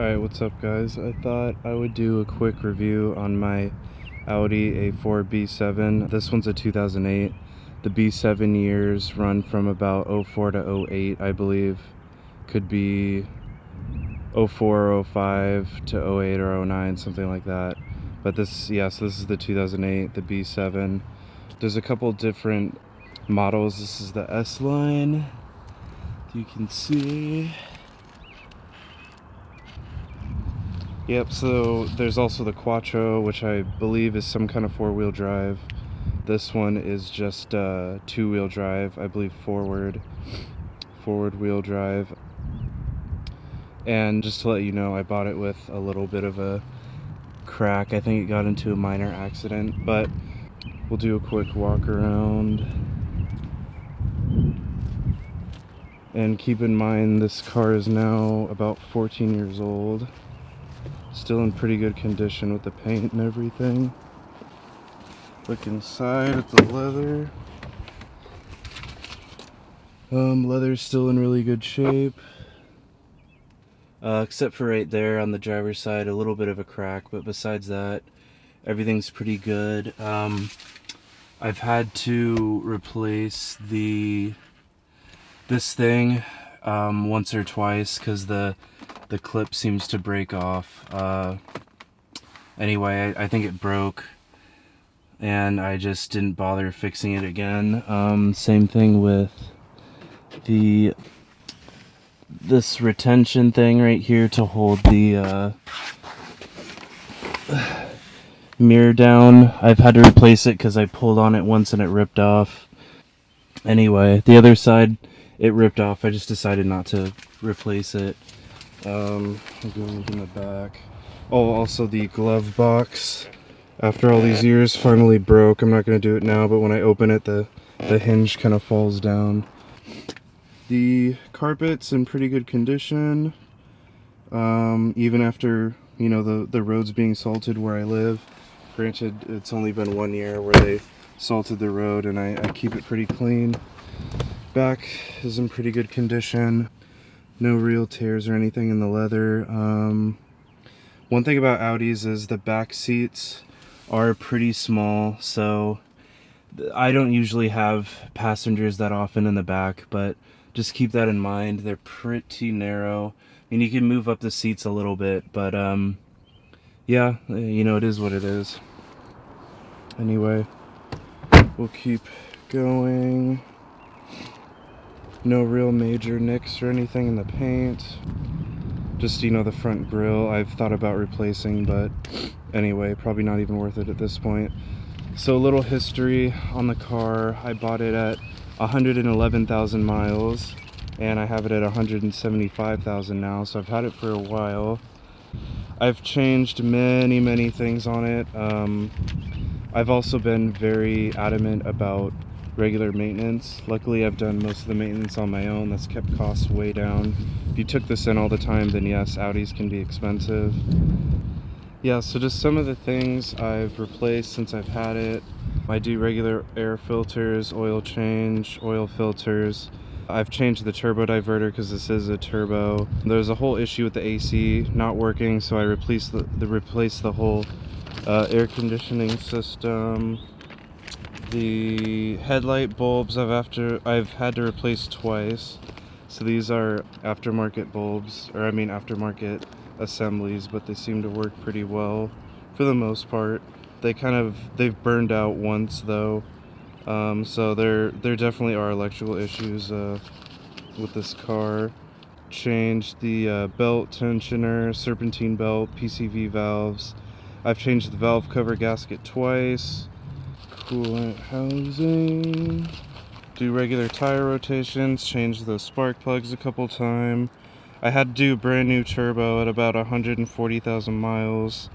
Alright, what's up guys? I thought I would do a quick review on my Audi A4 B7. This one's a 2008. The B7 years run from about 04 to 08, I believe. Could be 04 or 05 to 08 or 09, something like that. But this is the 2008, the B7. There's a couple different models. This is the S line, you can see. Yep, so there's also the Quattro, which I believe is some kind of four-wheel drive. This one is just two-wheel drive, I believe forward wheel drive. And just to let you know, I bought it with a little bit of a crack. I think it got into a minor accident, but we'll do a quick walk around. And keep in mind, this car is now about 14 years old. Still in pretty good condition with the paint and everything. Look inside at the leather. Leather's still in really good shape. Except for right there on the driver's side, a little bit of a crack, but besides that, everything's pretty good. I've had to replace this thing once or twice because the clip seems to break off. Anyway, I think it broke and I just didn't bother fixing it again. Same thing with this retention thing right here to hold the mirror down. I've had to replace it because I pulled on it once and it ripped off. Anyway, the other side, it ripped off. I just decided not to replace it. I'll go look in the back. Oh, also the glove box, after all these years, finally broke. I'm not going to do it now, but when I open it, the hinge kind of falls down. The carpet's in pretty good condition, even after, you know, the roads being salted where I live. Granted, it's only been 1 year where they salted the road, and I keep it pretty clean. Back is in pretty good condition. No real tears or anything in the leather. One thing about Audis is the back seats are pretty small, so I don't usually have passengers that often in the back, but just keep that in mind. They're pretty narrow. I mean, you can move up the seats a little bit, but yeah, you know, it is what it is. Anyway, we'll keep going. No real major nicks or anything in the paint. Just, you know, the front grille I've thought about replacing, but anyway, probably not even worth it at this point. So a little history on the car. I bought it at 111,000 miles and I have it at 175,000 now, so I've had it for a while. I've changed many things on it. I've also been very adamant about regular maintenance. Luckily, I've done most of the maintenance on my own. That's kept costs way down. If you took this in all the time, then yes, Audis can be expensive. Yeah, so just some of the things I've replaced since I've had it. I do regular air filters, oil change, oil filters. I've changed the turbo diverter because this is a turbo. There's a whole issue with the AC not working, so I replaced the whole air conditioning system. The headlight bulbs I've had to replace twice. So these are aftermarket bulbs, or I mean aftermarket assemblies, but they seem to work pretty well for the most part. They've burned out once though. So there definitely are electrical issues with this car. Changed the belt tensioner, serpentine belt, PCV valves. I've changed the valve cover gasket twice. Coolant housing. Do regular tire rotations. Change the spark plugs a couple times. I had to do a brand new turbo at about 140,000 miles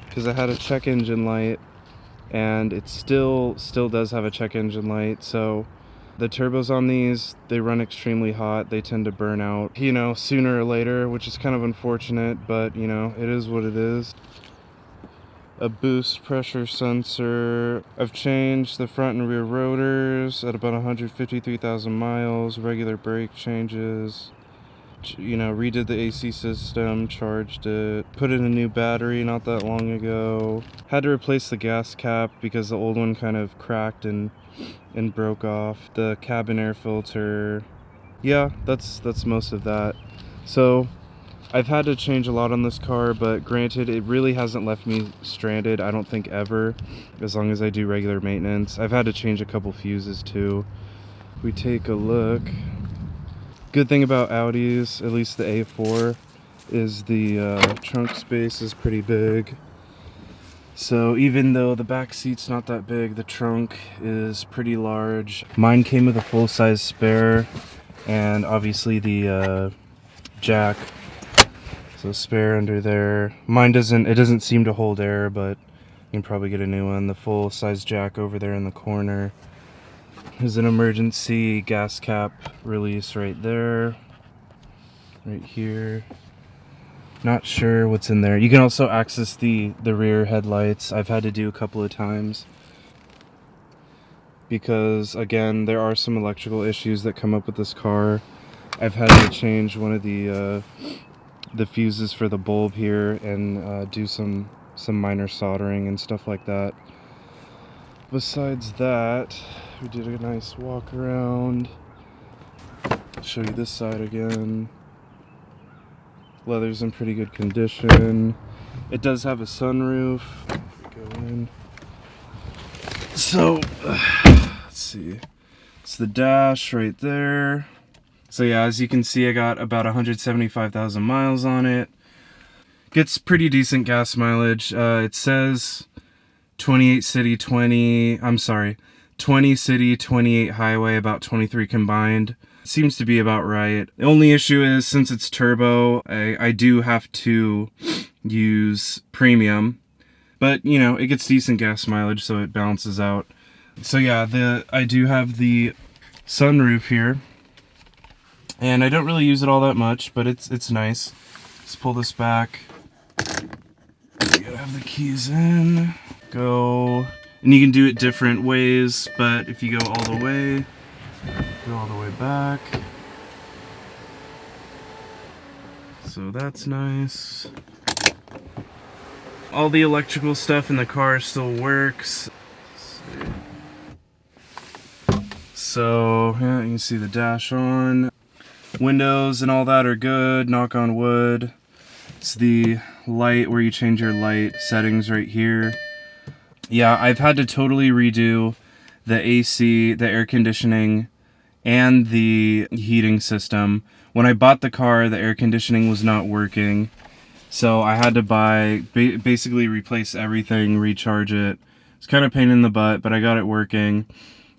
because I had a check engine light, and it still does have a check engine light. So the turbos on these, they run extremely hot. They tend to burn out, you know, sooner or later, which is kind of unfortunate, but you know, it is what it is. A boost pressure sensor. I've changed the front and rear rotors at about 153,000 miles. Regular brake changes. you know, redid the AC system, charged it, put in a new battery not that long ago. Had to replace the gas cap because the old one kind of cracked and broke off. The cabin air filter. Yeah, that's most of that. So I've had to change a lot on this car, but granted, it really hasn't left me stranded, I don't think ever, as long as I do regular maintenance. I've had to change a couple fuses too. We take a look. Good thing about Audis, at least the A4, is the trunk space is pretty big. So even though the back seat's not that big, the trunk is pretty large. Mine came with a full-size spare, and obviously the jack. So spare under there. Mine doesn't seem to hold air, but you can probably get a new one. The full-size jack over there in the corner. There's an emergency gas cap release right there. Right here. Not sure what's in there. You can also access the rear headlights. I've had to do a couple of times. Because, again, there are some electrical issues that come up with this car. I've had to change one of the fuses for the bulb here and do some minor soldering and stuff like that. Besides that, we did a nice walk around. Show you this side again. Leather's in pretty good condition. It does have a sunroof. Go in. So, let's see. It's the dash right there. So yeah, as you can see, I got about 175,000 miles on it. Gets pretty decent gas mileage. It says 20 city, 28 highway, about 23 combined. Seems to be about right. The only issue is, since it's turbo, I do have to use premium. But, you know, it gets decent gas mileage, so it balances out. So yeah, I do have the sunroof here. And I don't really use it all that much, but it's nice. Let's pull this back. You gotta have the keys in. Go. And you can do it different ways, but if you go all the way back. So that's nice. All the electrical stuff in the car still works. So, yeah, you can see the dash on. Windows and all that are good, knock on wood. It's the light where you change your light settings right here. Yeah, I've had to totally redo the AC, the air conditioning, and the heating system. When I bought the car, the air conditioning was not working. So I had to basically replace everything, recharge it. It's kind of a pain in the butt, but I got it working.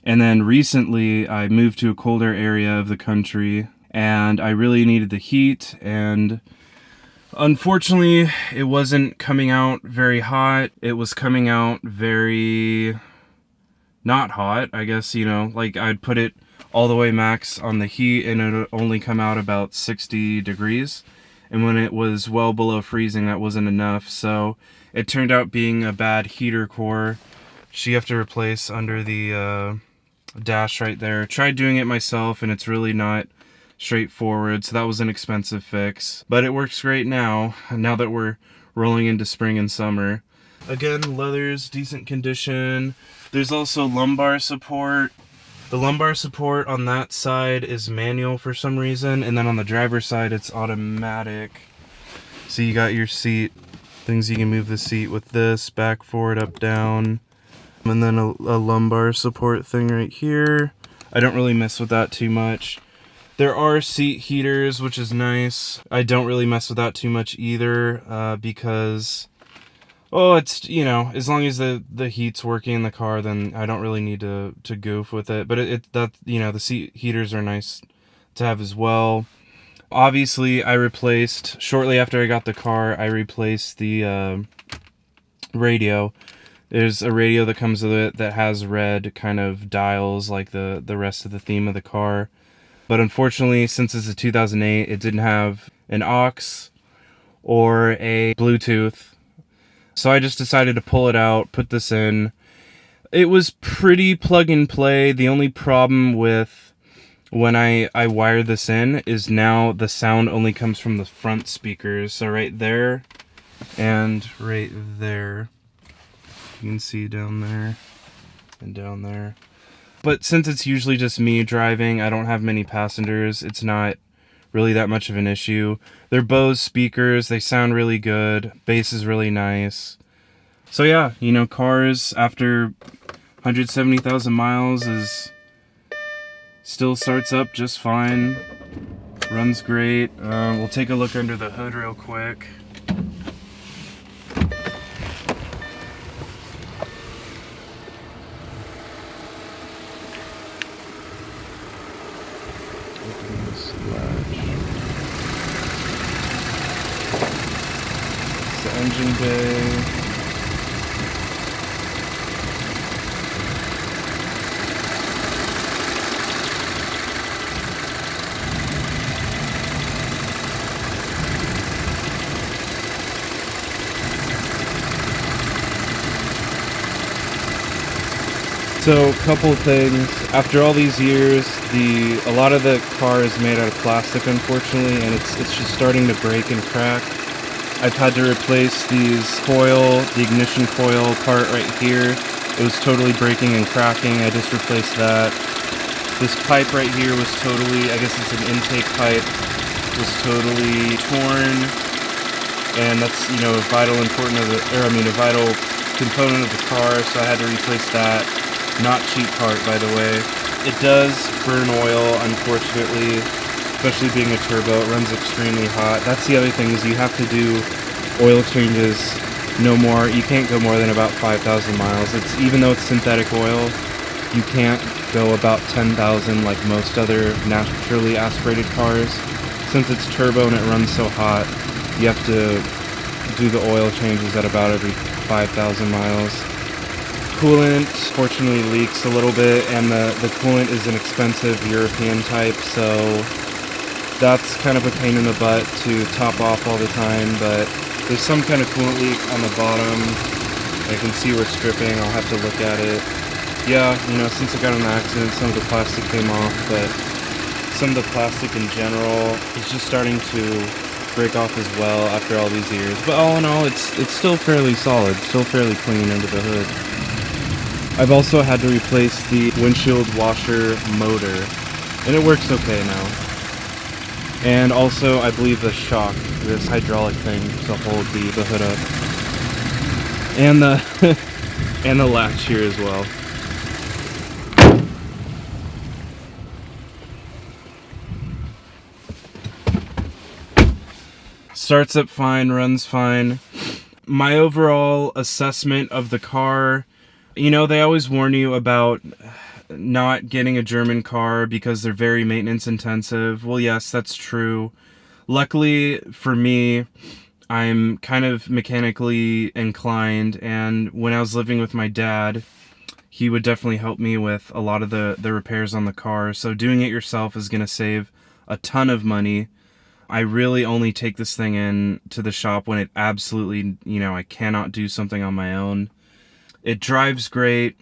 And then recently I moved to a colder area of the country, and I really needed the heat, and unfortunately it wasn't coming out very hot. It was coming out very not hot, I guess, you know, like I'd put it all the way max on the heat and it would only come out about 60 degrees. And when it was well below freezing, that wasn't enough. So it turned out being a bad heater core. You have to replace under the dash right there. Tried doing it myself and it's really not straightforward, so that was an expensive fix, but it works great now that we're rolling into spring and summer. Again, leather's decent condition. There's also lumbar support. The lumbar support on that side is manual for some reason, and then on the driver's side it's automatic. So you got your seat, things you can move the seat with this, back, forward, up, down, and then a lumbar support thing right here. I don't really mess with that too much. There are seat heaters, which is nice. I don't really mess with that too much either, because, oh, it's, you know, as long as the heat's working in the car, then I don't really need to goof with it. But that, you know, the seat heaters are nice to have as well. Obviously, shortly after I got the car, I replaced the radio. There's a radio that comes with it that has red kind of dials like the rest of the theme of the car. But unfortunately, since it's a 2008, it didn't have an aux or a Bluetooth. So I just decided to pull it out, put this in. It was pretty plug and play. The only problem with when I wire this in is now the sound only comes from the front speakers. So right there and right there. You can see down there and down there. But since it's usually just me driving, I don't have many passengers, it's not really that much of an issue. They're Bose speakers, they sound really good, bass is really nice. So yeah, you know, cars after 170,000 miles is still starts up just fine, runs great. We'll take a look under the hood real quick. Open this latch. It's the engine bay. So, couple things. After all these years, a lot of the car is made out of plastic, unfortunately, and it's just starting to break and crack. I've had to replace the ignition coil part right here. It was totally breaking and cracking. I just replaced that. This pipe right here was totally, I guess it's an intake pipe, was totally torn, and that's, you know, a vital component of the car, so I had to replace that. Not cheap part, by the way. It does burn oil, unfortunately, especially being a turbo. It runs extremely hot. That's the other thing, is you have to do oil changes no more. You can't go more than about 5,000 miles. Even though it's synthetic oil, you can't go about 10,000 like most other naturally aspirated cars. Since it's turbo and it runs so hot, you have to do the oil changes at about every 5,000 miles. Coolant fortunately leaks a little bit, and the coolant is an expensive European type, so that's kind of a pain in the butt to top off all the time, but there's some kind of coolant leak on the bottom. I can see where it's dripping. I'll have to look at it. Yeah, you know, since I got in an accident, some of the plastic came off, but some of the plastic in general is just starting to break off as well after all these years. But all in all, it's still fairly solid, still fairly clean under the hood. I've also had to replace the windshield washer motor, and it works okay now. And also, I believe the shock, this hydraulic thing to hold the hood up, and the and the latch here as well. Starts up fine, runs fine. My overall assessment of the car, you know, they always warn you about not getting a German car because they're very maintenance intensive. Well, yes, that's true. Luckily for me, I'm kind of mechanically inclined, and when I was living with my dad, he would definitely help me with a lot of the repairs on the car. So doing it yourself is going to save a ton of money. I really only take this thing in to the shop when it absolutely, you know, I cannot do something on my own. It drives great.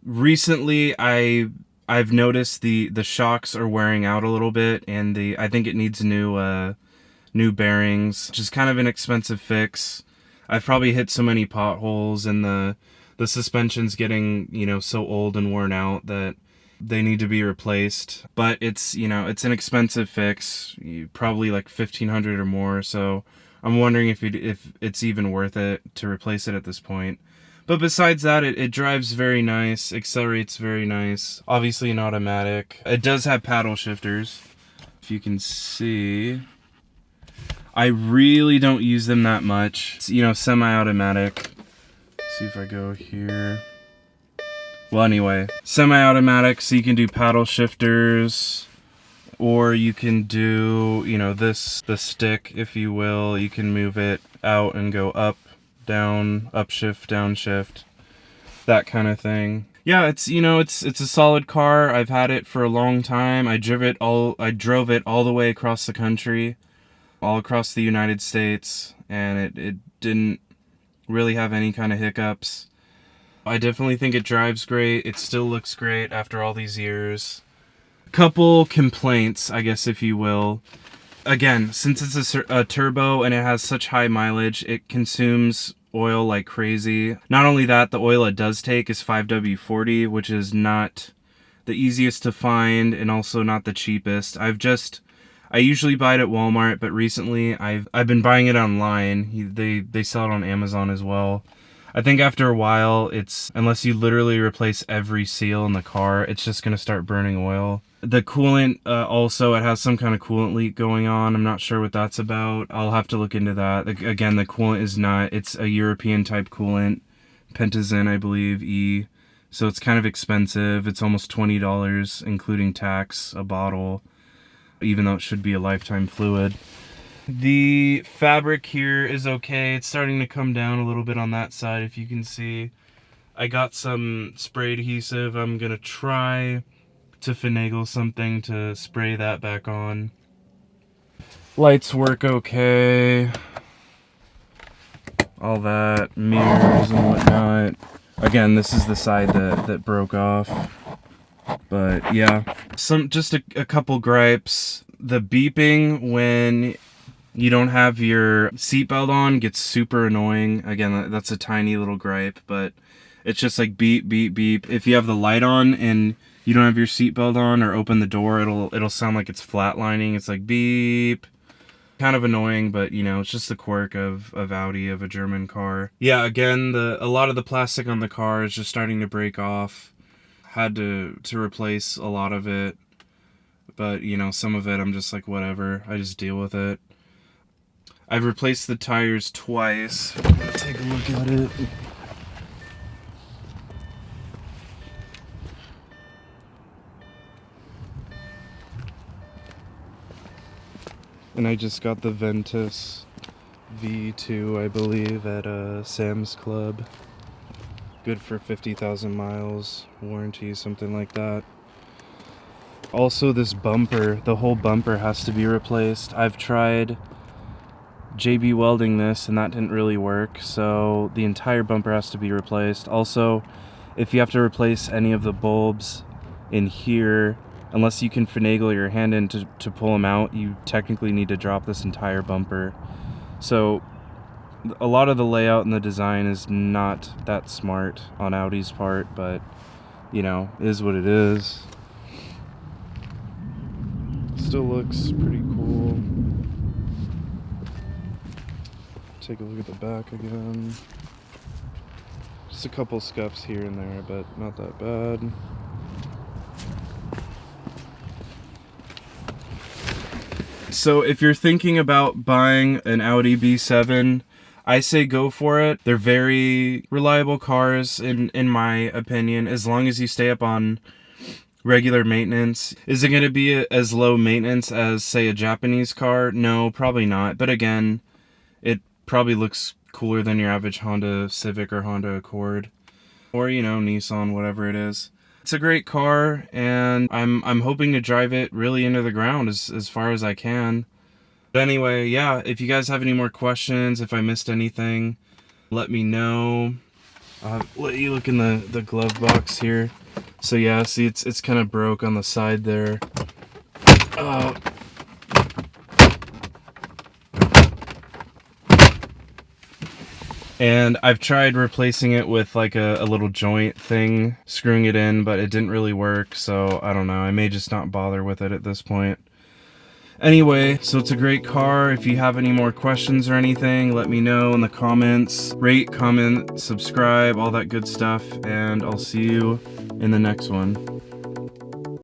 Recently, I've noticed the shocks are wearing out a little bit, and I think it needs new bearings, which is kind of an expensive fix. I've probably hit so many potholes, and the suspension's getting, you know, so old and worn out that they need to be replaced. But it's, you know, it's an expensive fix, probably like $1,500 or more. So I'm wondering if it's even worth it to replace it at this point. But besides that, it drives very nice, accelerates very nice. Obviously an automatic. It does have paddle shifters, if you can see. I really don't use them that much. It's, you know, semi-automatic. See if I go here. Well, anyway, semi-automatic, so you can do paddle shifters, or you can do, you know, the stick, if you will. You can move it out and go up, down, upshift, downshift, that kind of thing. Yeah, it's, you know, it's a solid car. I've had it for a long time. I drove it all the way across the country, all across the United States, and it didn't really have any kind of hiccups. I definitely think it drives great. It still looks great after all these years. A Couple complaints, I guess, if you will. Again, since it's a turbo and it has such high mileage, it consumes oil like crazy. Not only that, the oil it does take is 5W40, which is not the easiest to find and also not the cheapest. I usually buy it at Walmart, but recently I've been buying it online. They sell it on Amazon as well. I think after a while, unless you literally replace every seal in the car, it's just gonna start burning oil. The coolant, also, it has some kind of coolant leak going on. I'm not sure what that's about. I'll have to look into that. Again, the coolant is not, it's a European type coolant, Pentazine, I believe, E. So it's kind of expensive. It's almost $20, including tax, a bottle, even though it should be a lifetime fluid. The fabric here is okay. It's starting to come down a little bit on that side, if you can see. I got some spray adhesive. I'm gonna try to finagle something to spray that back on. Lights work okay. All that, mirrors and whatnot. Again, this is the side that broke off. But yeah, just a couple gripes. The beeping when you don't have your seatbelt on gets super annoying. Again, that's a tiny little gripe, but it's just like beep, beep, beep. If you have the light on and you don't have your seatbelt on or open the door, it'll sound like it's flatlining. It's like beep. Kind of annoying, but you know, it's just the quirk of Audi, of a German car. Yeah, again, a lot of the plastic on the car is just starting to break off. Had to replace a lot of it, but you know, some of it I'm just like, whatever, I just deal with it. I've replaced the tires twice. Take a look at it. And I just got the Ventus V2, I believe, at Sam's Club. Good for 50,000 miles, warranty, something like that. Also, this bumper, the whole bumper has to be replaced. I've tried JB welding this and that didn't really work, so the entire bumper has to be replaced. Also, if you have to replace any of the bulbs in here, unless you can finagle your hand in to pull them out, you technically need to drop this entire bumper. So a lot of the layout and the design is not that smart on Audi's part, but you know, is what it is. Still looks pretty cool. Take a look at the back again. Just a couple scuffs here and there, but not that bad. So if you're thinking about buying an Audi B7, I say go for it. They're very reliable cars in my opinion, as long as you stay up on regular maintenance. Is it going to be as low maintenance as, say, a Japanese car? No, probably not. But again, it probably looks cooler than your average Honda Civic or Honda Accord. Or, you know, Nissan, whatever it is. It's a great car, and I'm hoping to drive it really into the ground as far as I can. But anyway, yeah, if you guys have any more questions, if I missed anything, let me know. I'll let you look in the glove box here. So yeah, see, it's kind of broke on the side there. And I've tried replacing it with like a little joint thing, screwing it in, but it didn't really work, so I don't know. I may just not bother with it at this point. Anyway, so it's a great car. If you have any more questions or anything, let me know in the comments. Rate, comment, subscribe, all that good stuff, and I'll see you in the next one.